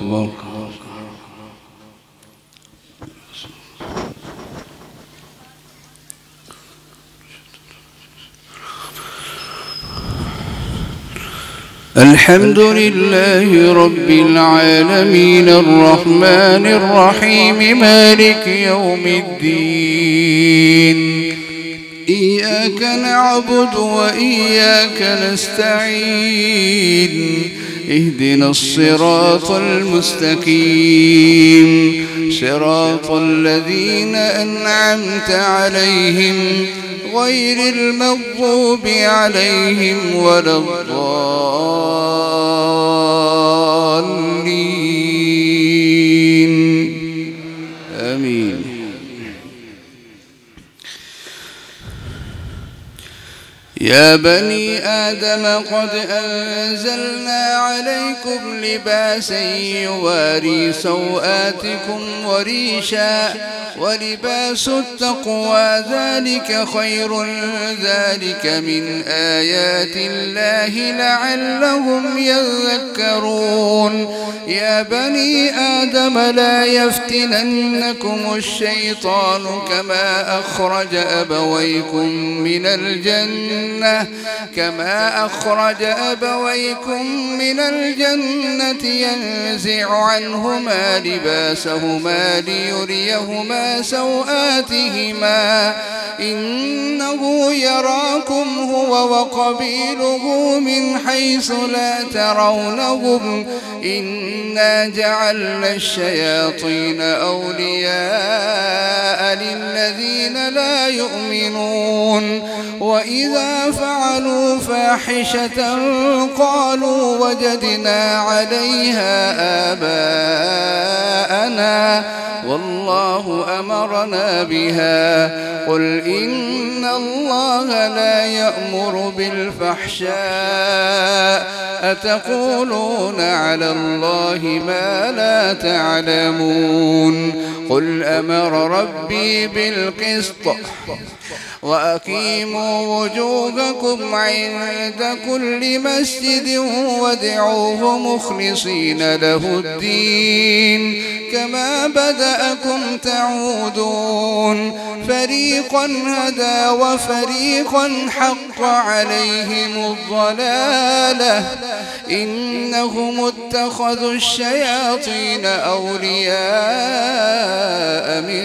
أكبر. الحمد لله رب العالمين الرحمن الرحيم مالك يوم الدين. إياك نعبد وإياك نستعين. اهدنا الصراط المستقيم صراط الذين أنعمت عليهم غير المغضوب عليهم ولا الضالين. آمين. يا بني آدم قد أنزلنا عليكم لباسا يواري سوآتكم وريشا ولباس التقوى ذلك خير ذلك من آيات الله لعلهم يذكرون. يا بني آدم لا يفتننكم الشيطان كما أخرج أبويكم من الجنة ينزع عنهما لباسهما ليريهما سوآتهما إنه يراكم هو وقبيله من حيث لا ترونهم إنا جعلنا الشياطين أولياء للذين لا يؤمنون. وإذا فعلوا فاحشة قالوا وجدنا عليها آباءنا والله أمرنا بها. قل إن الله لا يأمر بالفحشاء أتقولون على الله ما لا تعلمون. قل أمر ربي بالقسط وأقيموا وجوهكم عند كل مسجد وادعوه مخلصين له الدين كما بدأكم تعودون. فريقا هدى وفريقا حق عليهم الضلالة إنهم اتخذوا الشياطين أولياء من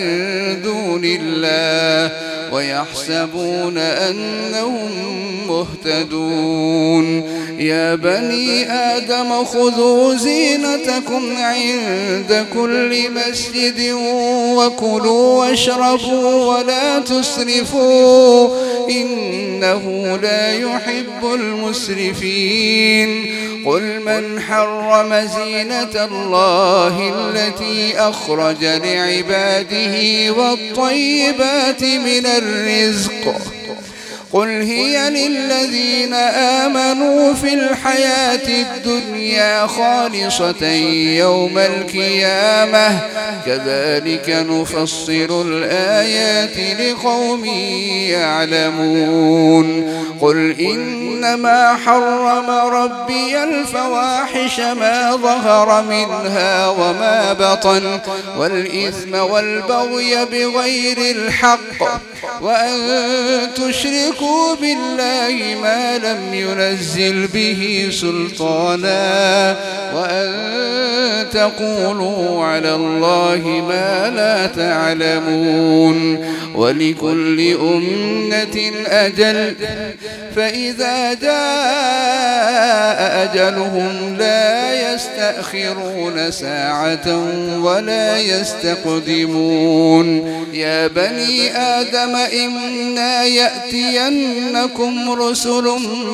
دون الله ويحسبون أنهم مهتدون. يا بني آدم خذوا زينتكم عند كل مسجد وكلوا واشربوا ولا تسرفوا إنه لا يحب المسرفين. قل من حرم زينة الله التي أخرج لعباده والطيبات من الرزق قل هي للذين آمنوا في الحياة الدنيا خالصة يوم القيامة كذلك نفصل الآيات لقوم يعلمون. قل إنما حرم ربي الفواحش ما ظهر منها وما بطن والإثم والبغي بغير الحق وأن تشركوا بالله ما لم ينزل به سلطانا وأن تقولوا على الله ما لا تعلمون. ولكل أمة أجل فإذا جاء أجلهم لا يستأخرون ساعة ولا يستقدمون. يا بني آدم إنا يأتينكم رسل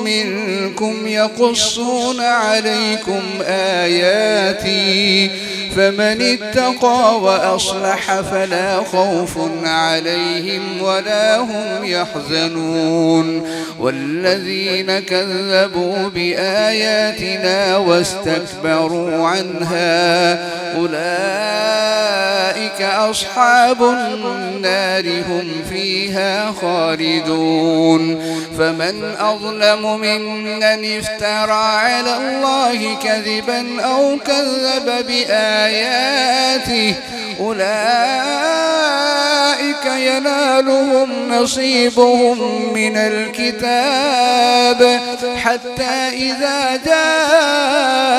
منكم يقصون عليكم آياتي فمن اتقى وأصلح فلا خوف عليهم ولا هم يحزنون والذين كذبوا بآياتنا واستكبروا عنها أولئك أصحاب النار هم فيها خالدون فمن أظلم ممن افترى على الله كذبا أو كذب بآياته أولئك ينالهم نصيبهم من الكتاب حتى إذا جاءتهم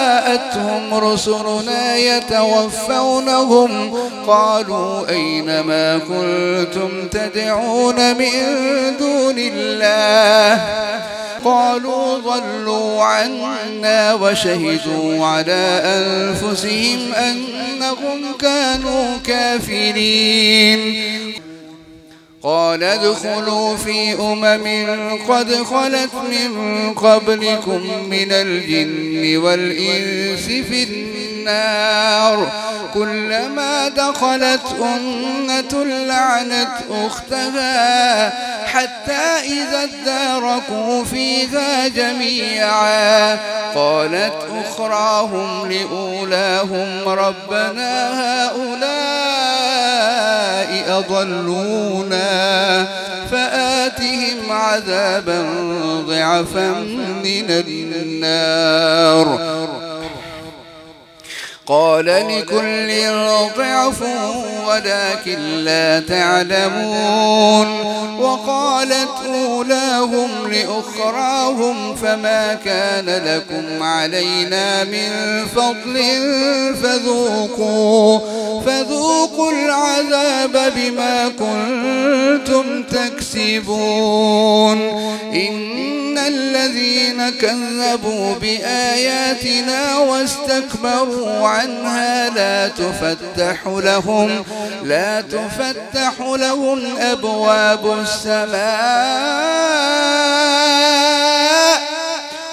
رسلنا يتوفونهم قالوا أين ما كنتم تدعون من دون الله قالوا ضلوا عنا وشهدوا على أنفسهم أنهم كانوا كافرين قال ادخلوا في قد خلت من قبلكم من الجن والإنس في النار كلما دخلت أمة لعنت أختها حتى إذا اداركوا فيها جميعا قالت أخراهم لأولاهم ربنا هؤلاء أضلونا فآتهم عذابا ضعفا من النار قال لكل ضعف ولكن لا تعلمون وقالت أولاهم لأخراهم فما كان لكم علينا من فضل فذوقوا العذاب بما كنتم تكسبون إن الذين كذبوا بآياتنا واستكبروا عنها لا تفتح لهم أبواب السماء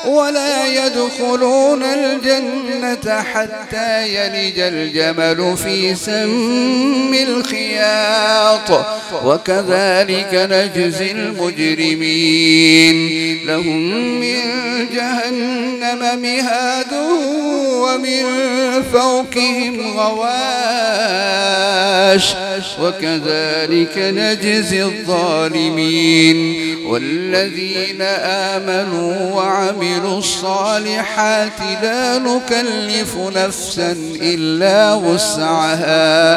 ولا يدخلون الجنة حتى يلج الجمل في سم الخياط وكذلك نجزي المجرمين لهم من جهنم مهاد ومن فوقهم غواش وكذلك نجزي الظالمين والذين آمنوا وعملوا الصالحات لا نكلف نفسا إلا وسعها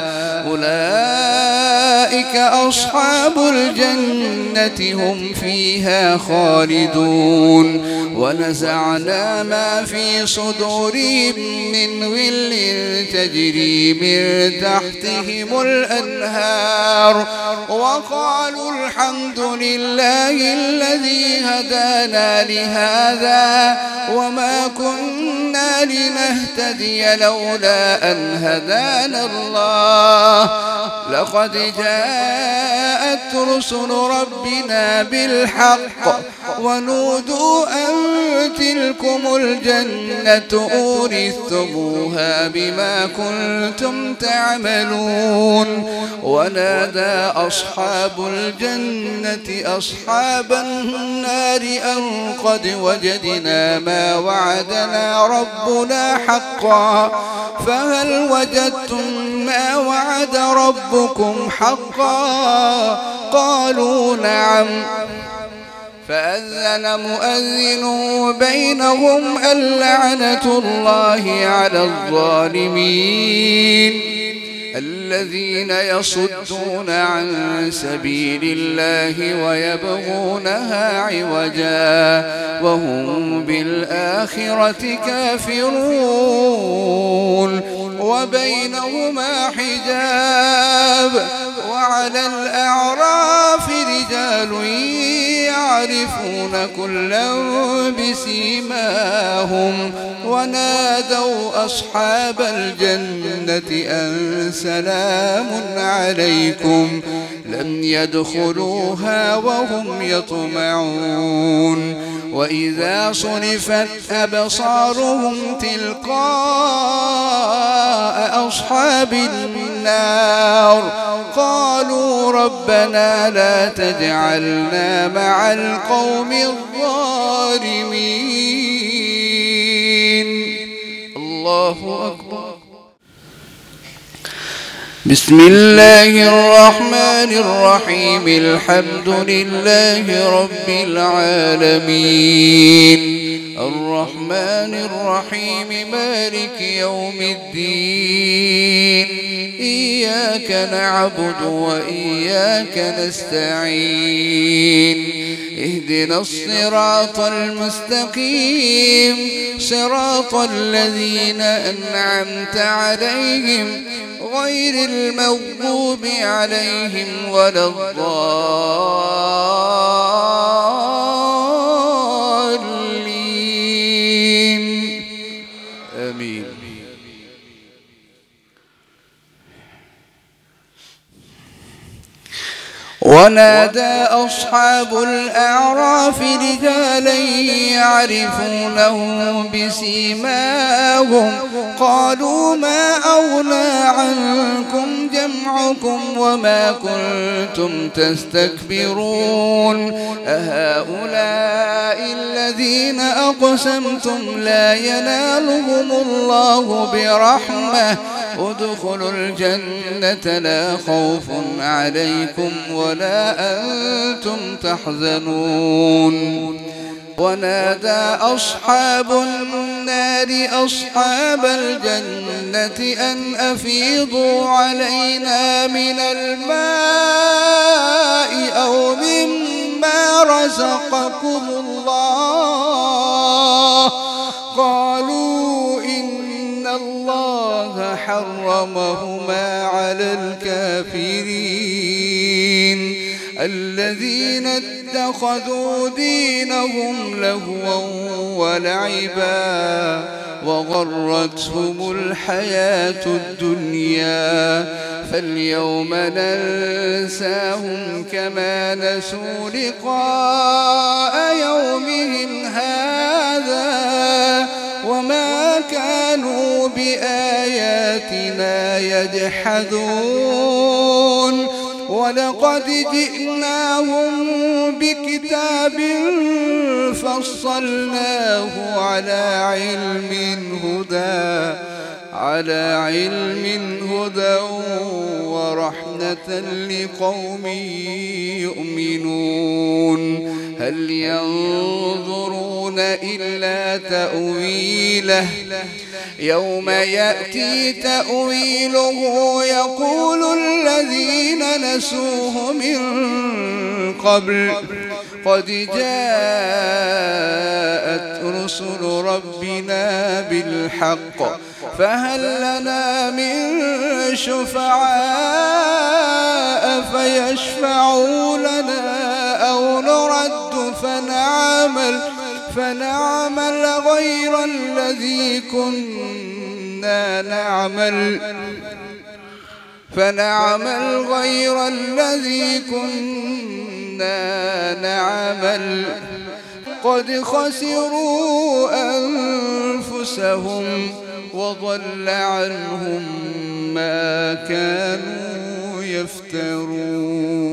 أولئك أصحاب الجنة هم فيها خالدون ونزعنا ما في صدورهم من غل تجري من تحتهم الأنهار وقالوا الحمد لله الذي هدانا لهذا وما كنا لنهتدي لولا أن هدانا الله لقد جاءت رسل ربنا بالحق ونودوا أن تلكم الجنة أورثتموها بما كنتم تعملون ونادى أصحاب الجنة أصحاب النار أن قد وجدنا ما وعدنا ربنا حقا فهل وجدتم ما وعد ربكم حقا قالوا نعم فأذن مؤذن بينهم اللعنة الله على الظالمين الذين يصدون عن سبيل الله ويبغونها عوجا وهم بالآخرة كافرون وبينهما حجاب وعلى الأعراف رجال يعرفون كلا بسيماهم ونادوا أصحاب الجنة أن سلام عليكم لم يدخلوها وهم يطمعون وإذا صرفت أبصارهم تلقاء أصحاب النار قالوا ربنا لا تجعلنا مع القوم الظالمين. الله أكبر. بسم الله الرحمن الرحيم. الحمد لله رب العالمين الرحمن الرحيم مالك يوم الدين إياك نعبد وإياك نستعين اهدنا الصراط المستقيم صراط الذين أنعمت عليهم غير المغضوب عليهم ولا الضالين آمين. ونادى أصحاب الأعراف رجالا يعرفونهم بسيماهم قالوا ما أغنى عنكم جمعكم وما كنتم تستكبرون أهؤلاء الذين أقسمتم لا ينالهم الله برحمة ادخلوا الجنة لا خوف عليكم ولا أنتم تحزنون. ونادى أصحاب النار أصحاب الجنة أن أفيضوا علينا من الماء أو مما رزقكم الله قالوا إن الله حرمهما على الكافرين الذين اتخذوا دينهم لهوا ولعبا وغرتهم الحياة الدنيا فاليوم ننساهم كما نسوا لقاء يومهم هذا وما كانوا بآياتنا يجحدون. ولقد جئناهم بكتاب فصلناه على علم هدى ورحمة لقوم يؤمنون. هل ينظرون إلا تأويله يوم يأتي تأويله يقول الذين نسوه من قبل قد جاءت رسل ربنا بالحق فهل لنا من شفعاء فيشفعوا لنا أو نرد فنعمل غير الذي كنا نعمل قد خسروا أنفسهم وضل عنهم ما كانوا يفترون.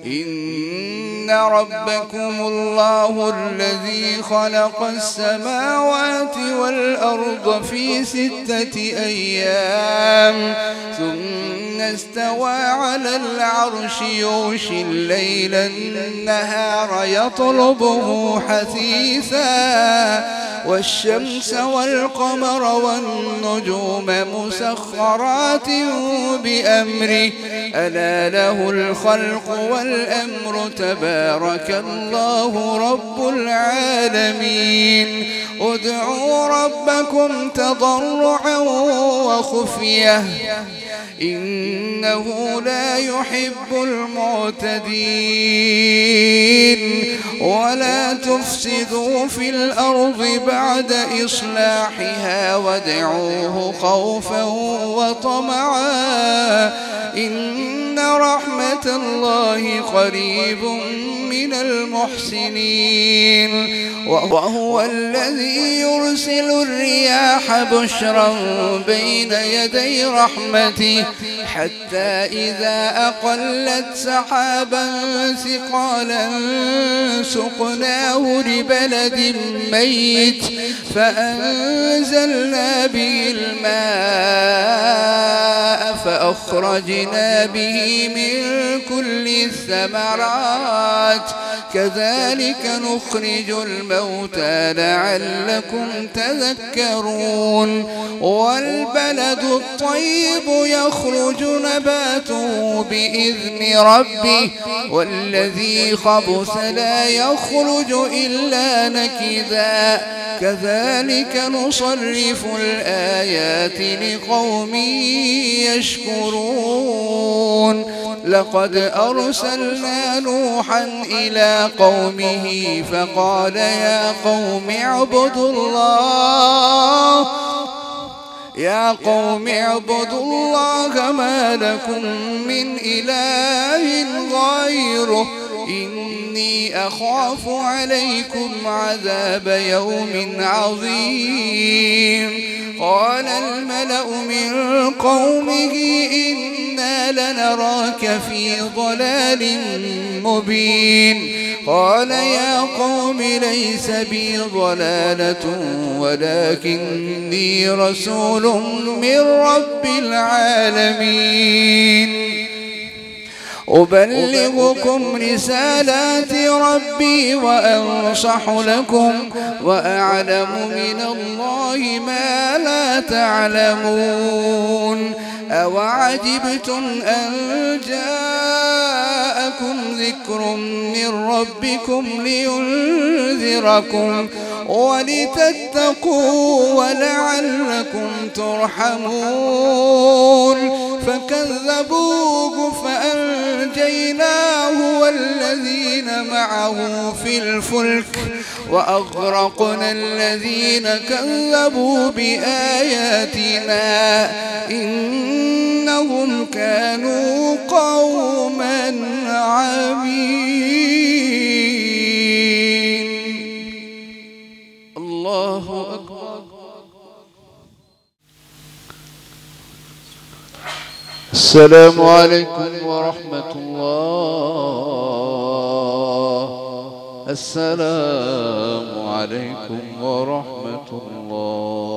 إن ربكم الله الذي خلق السماوات والأرض في 6 أيام ثم استوى على العرش يغشي الليل النهار يطلبه حثيثا والشمس والقمر والنجوم مسخرات بأمره ألا له الخلق والأمر تبارك الله رب العالمين. ادعوا ربكم تضرعا وخفية إنه لا يحب المعتدين. ولا تفسدوا في الأرض بعد إصلاحها وادعوه خوفا وطمعا إن رحمة الله قريب من المحسنين وهو الذي يرسل الرياح بشرا بين يدي رحمته حتى إذا أقلت سحابا ثقالا سقناه لبلد ميت فأنزلنا به الماء فأخرجنا به من كل الثمرات كذلك نخرج الموتى لعلكم تذكرون والبلد الطيب يخرج نباته بإذن ربه والذي خبث لا يخرج إلا نكدا كذلك نصرف الآيات لقوم يشكرون لقد أرسلنا نوحا إلى قومه فقال يا قوم اعبدوا الله ما لكم من إله غيره إني أخاف عليكم عذاب يوم عظيم قال الملأ من قومه إنا لنراك في ضلال مبين قال يا قوم ليس بي ضلالة ولكني رسول من رب العالمين أبلغكم رسالات ربي وأنصح لكم وأعلم من الله ما لا تعلمون أوعجبتم أن جاءكم ذكر من ربكم لينذركم ولتتقوا ولعلكم ترحمون فكذبوه فأنجيناه والذين معه في الفلك وأغرقنا الذين كذبوا بآياتنا إنهم كانوا قوما عمين الله أكبر السلام عليكم ورحمة الله السلام عليكم ورحمة الله